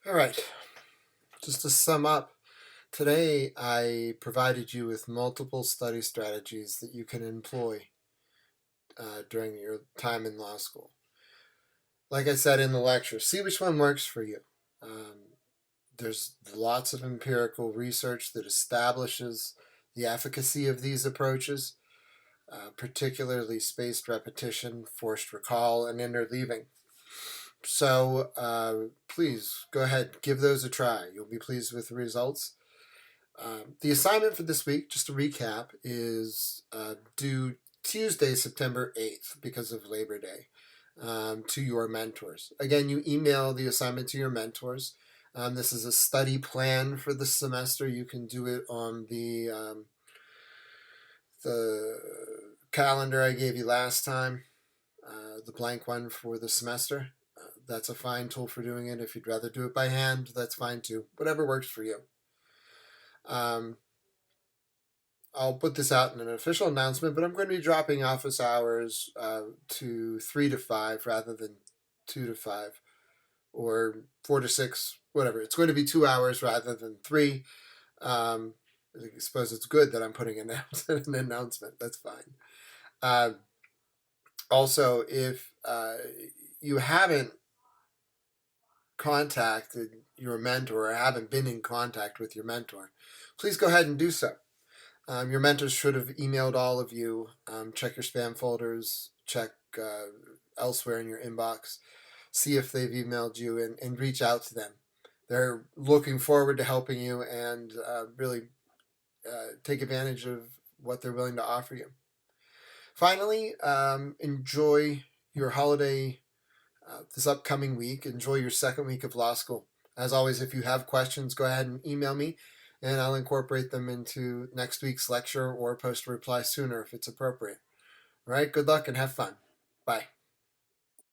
All right, just to sum up, today I provided you with multiple study strategies that you can employ during your time in law school. Like I said in the lecture, see which one works for you. There's lots of empirical research that establishes the efficacy of these approaches, particularly spaced repetition, forced recall, and interleaving. So please go ahead, give those a try. You'll be pleased with the results. The assignment for this week, just to recap, is due Tuesday, September 8th, because of Labor Day, to your mentors. Again, you email the assignment to your mentors. This is a study plan for the semester. You can do it on the calendar I gave you last time, the blank one for the semester. That's a fine tool for doing it. If you'd rather do it by hand, that's fine too. Whatever works for you. I'll put this out in an official announcement, but I'm going to be dropping office hours to 3 to 5 rather than 2 to 5 or 4 to 6, whatever. It's going to be 2 hours rather than 3. I suppose it's good that I'm putting an announcement. That's fine. Also, if you haven't contacted your mentor or haven't been in contact with your mentor, please go ahead and do so. Your mentors should have emailed all of you. Check your spam folders, check elsewhere in your inbox, see if they've emailed you, and reach out to them. They're looking forward to helping you and really take advantage of what they're willing to offer you. Finally, enjoy your holiday this upcoming week. Enjoy your second week of law school. As always, if you have questions, go ahead and email me, and I'll incorporate them into next week's lecture or post a reply sooner if it's appropriate. All right, good luck and have fun. Bye.